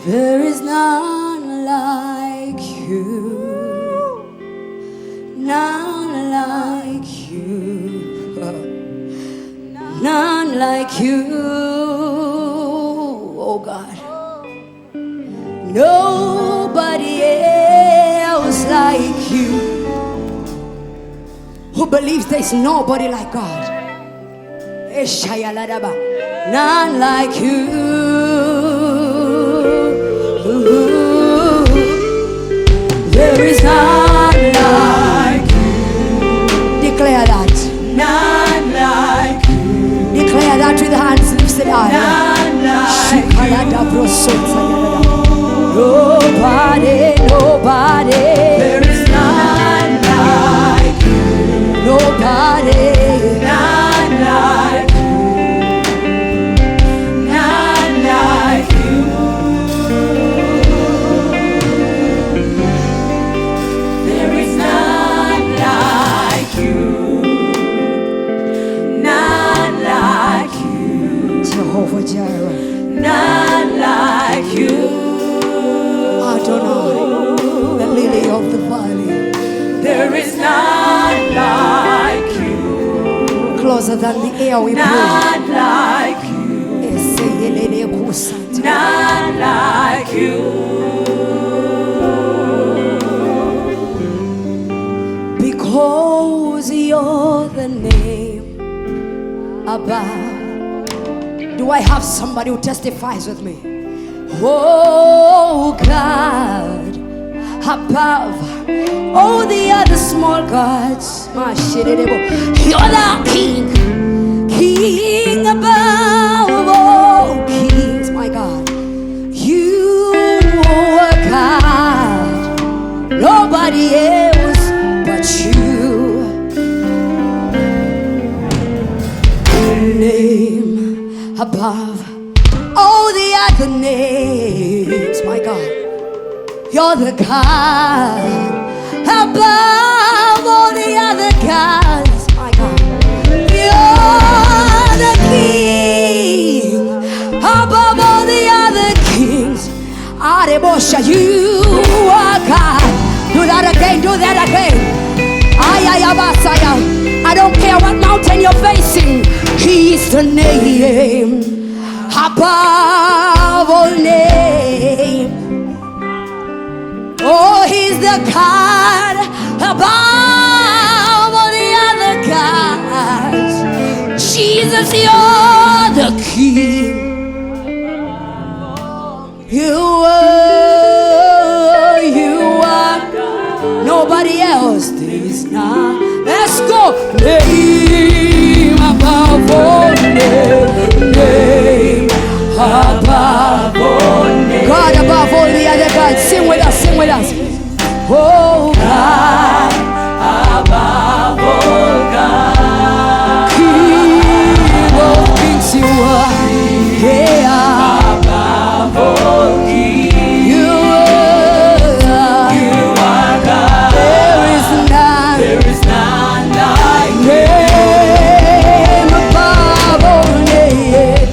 There is none like you. None like you. None like you. Oh God. Nobody else like you. Who believes there's nobody like God? None like you. There is none like you. Declare that. None like you. Declare that with the hands lifted high. None like you. Nobody, nobody. There is none like you. Nobody. None like you. None like you. There is none like you. None like you. Jehovah Jireh. None like you. Adonai, the lily of the valley. There is none like you. Closer than the air we breathe. None like you. None like you. Because you're the name above. Do I have somebody who testifies with me? Oh God, above all the other small gods, you're the king, king above all kings, my God. You are God, nobody else but you. Name above all the other names, my God. You're the God above all the other gods, my God. You're the King above all the other kings. Arebosha, you are God. Do that again, do that again. I don't care what mountain you're facing. He's the name above all name. Oh, he's the God above all the other gods. Jesus, you're the King. You are nobody else. There's none. Let's go. Name above all name. Name above all name. God above all the other gods. Sing with us, sing with us. Oh God, Above all God. King of kings you are. Yeah. Above all kings. You are God. There is none. There is none like you. Name above all name.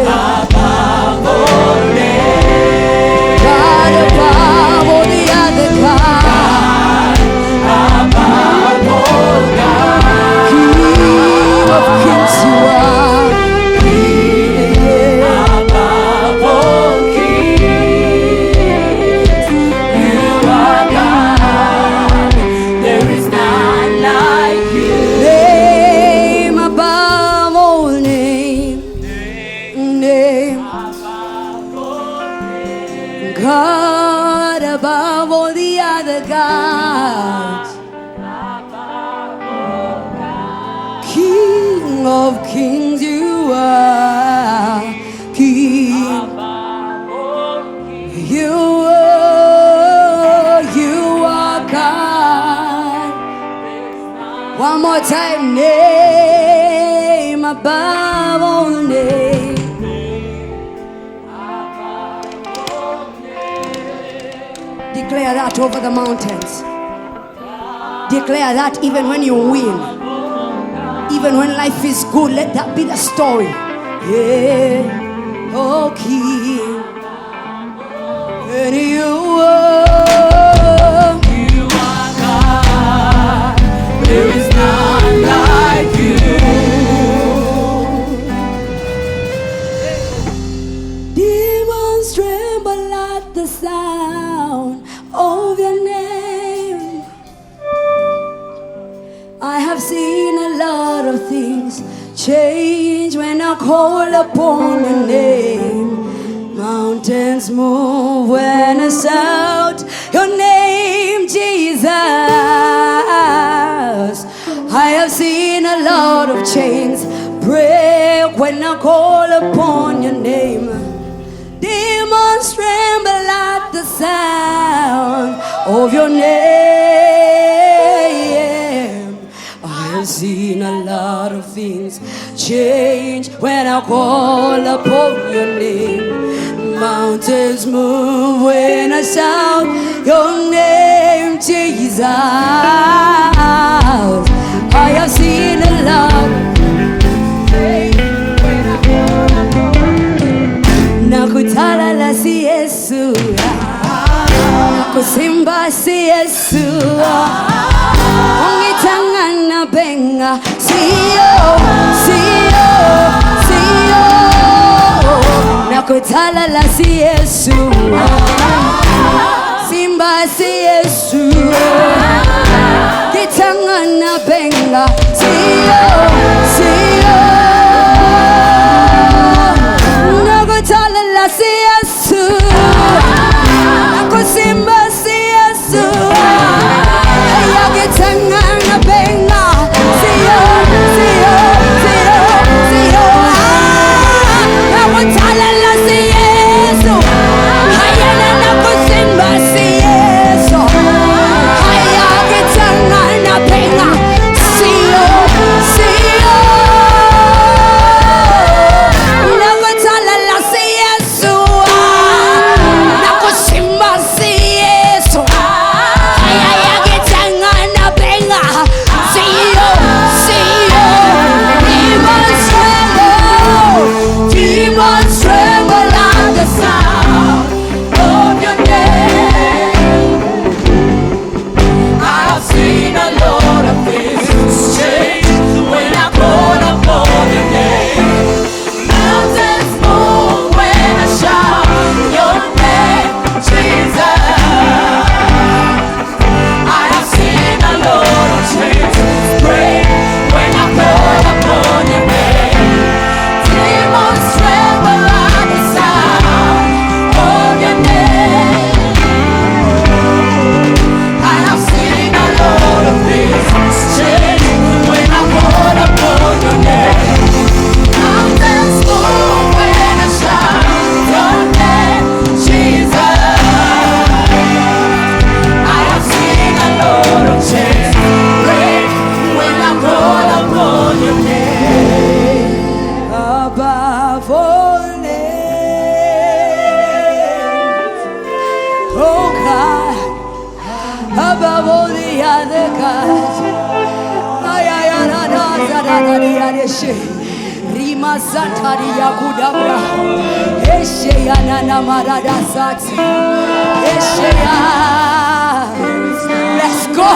Above all names. God above all the other gods. Above all God. King of kings you are. Above all kings. You are God. There is none like you. Name above all name. Name. God above all the other gods. King of kings you are. King. You are God. One more time. Name above all name. Declare that over the mountains. Declare that even when you win, even when life is good, let that be the story. Yeah, oh King call upon your name. Mountains move when I shout your name, Jesus. I have seen a lot of chains break when I call upon your name. Demons tremble at the sound of your name. I have seen a lot of things change when I call upon your name. Mountains move when I shout your name, Jesus. I have seen a lot when I call upon nakutala la si Yesu, nakusimba si Yesu, ongitangana benga siyo, siyo, siyo, nakutala la si Yesu, simba si Yesu, kitangana benga siyo, siyo, nakutala la si Yesu, nakusimba si Yesu, yakitangana benga siyo, siyo, siyo, siyo, nakutala la si Yesu, hayana nakusimba si Yesu, yakitangana benga siyo, siyo, nakutala la si Yesu, nakusimba si Yesu, yakitangana benga siyo, siyo, demons tremble at the sound of your name. I have seen a lot of things change when I call upon your name. Mountains move when I shout your name, Jesus. I have seen a lot of change break when I call upon your name. Demons tremble at the sound of your name. I have seen a lot of things change when I call upon your name. Mountains move when I shout your name, Jesus. I have seen a lot of change break when I call upon your name. Above all names, oh God, above all the other gods. Ay, ay, ay, ay, ay, ay, ay, ay, ay, ay, Rima Santari Yakudabra, Eshe Yanana Marada Sati, Eshe ya. Let's go.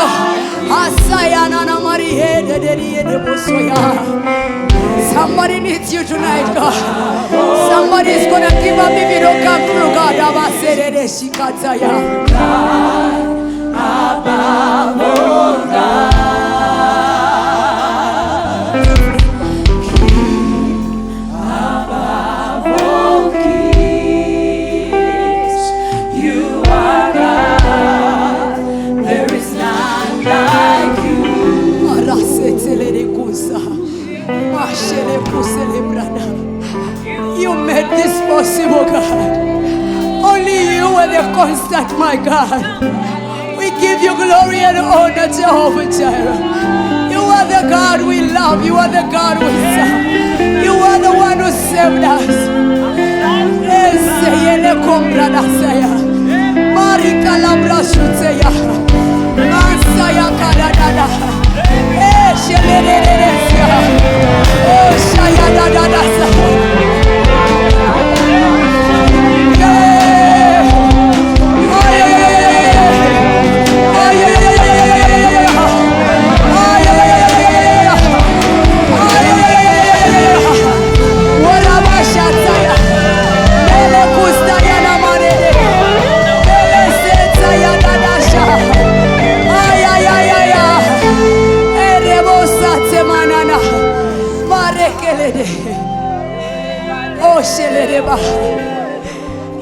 Asayana na Marie de de Bosoya. Somebody needs you tonight, God. Somebody is gonna give up if you don't come through, God. Abasere de Shikataya. Above all God. Above all kings, you are God. There is none like you. You made this possible, God. Only you are the constant, my God. We give you glory and honor, Jehovah Jireh. You are the God we love. You are the God we serve. You are the one who saved us. Marika labra shuteya. Ansaya kadadada. Sheleleresia. Oh, shaya dadada.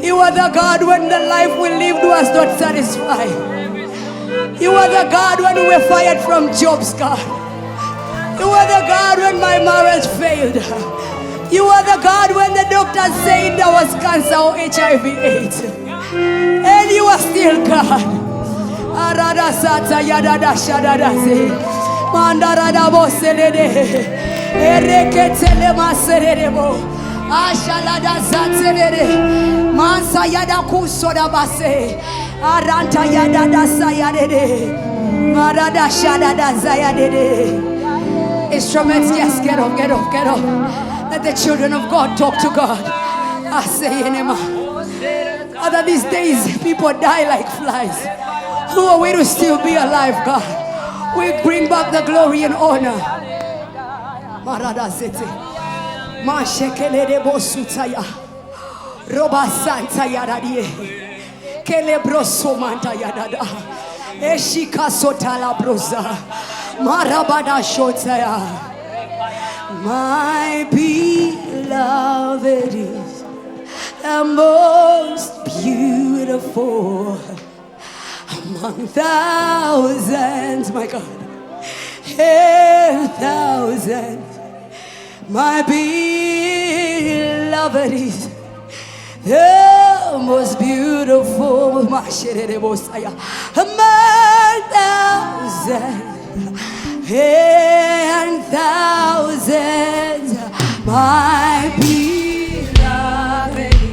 You are the God when the life we lived was not satisfied. You are the God when we were fired from jobs, God. You are the God when my marriage failed. You are the God when the doctors said there was cancer or HIV/AIDS. And you are still God. Arada sata yadada shadada se. Mandarada boselede. Ereketele maserebo. Ashalada zaterere. Mansa yada kusoda base. Aranta yadada sayadede. Marada shadada zayadede. Instruments, yes, get up, get up, get up. Let the children of God talk to God. I say, Enema. Other these days, people die like flies. Who are we to still be alive, God? We bring back the glory and honor. Marada zete. Mashekele de bosutaya. Roba santa yadadie. Kele broso manta yadada. Eshika sotala broza. Marabada shotaya. My beloved is the most beautiful among thousands, my God, and thousands. My beloved is the most beautiful among thousands and thousands. My beloved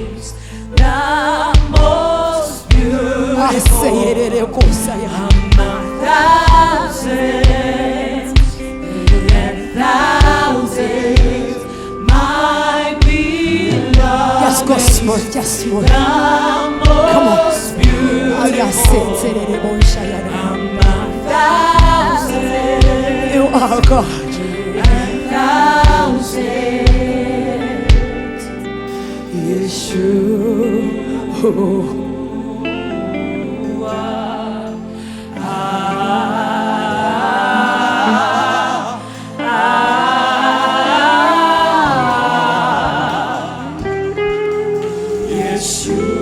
is the most beautiful among thousands and thousands. My beloved, yes, go small, just small. Come on. You are God. Yeshua.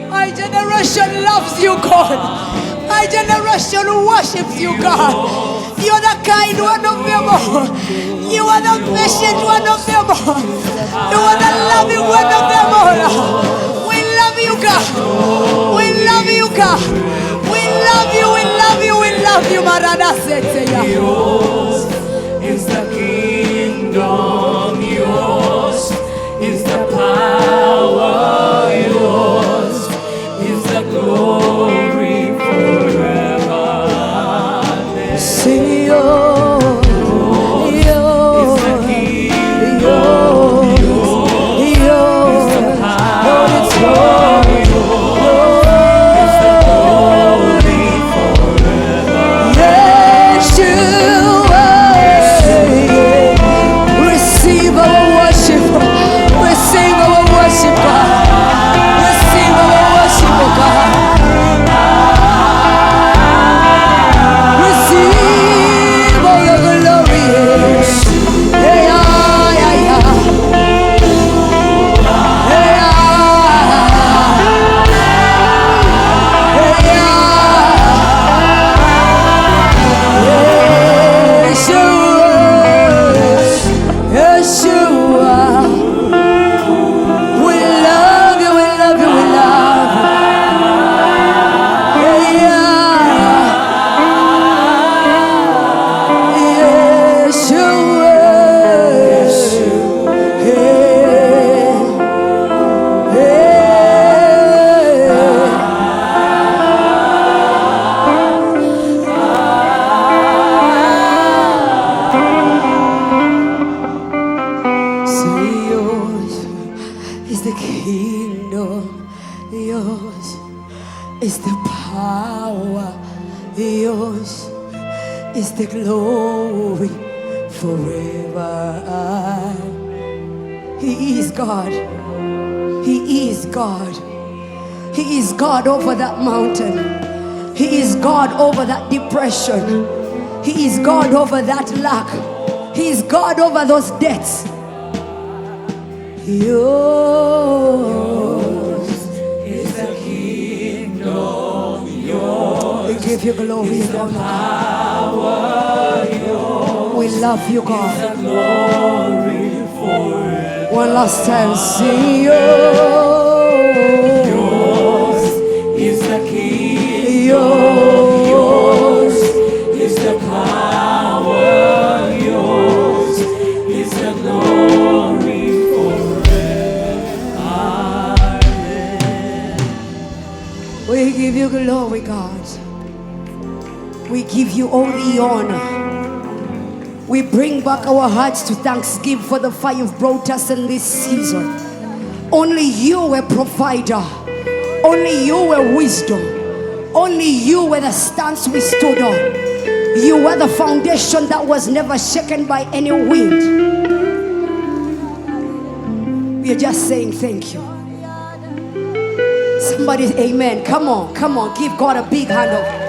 My generation loves you, God. My generation worships you, God. You are the kind one of them all. You are the patient one of them all. You are the loving one of them all. We love you, God. We love you, God. We love you, we love you, we love you. Marada sete ya. Yours is the kingdom, yours is the power, yours is the glory forever. Sing yours, yours, yours, yours, is the power, yours is the glory forever. Yes, you. the kingdom, yours is the power, yours is the glory forever. He is God. He is God. He is God over that mountain. He is God over that depression. He is God over that lack. He is God over those debts. Yours is the kingdom. Yours. We give you glory and honor. We love you, God. One last time, sing yours is the kingdom. yours Is the power, yours is the glory forever. We give you glory, God. We give you all the honor. We bring back our hearts to thanksgiving for the fire you've brought us in this season. Only you were provider. Only you were wisdom. Only you were the stance we stood on. You were the foundation that was never shaken by any wind. We are just saying thank you. Somebody, amen. Come on, come on. Give God a big hand of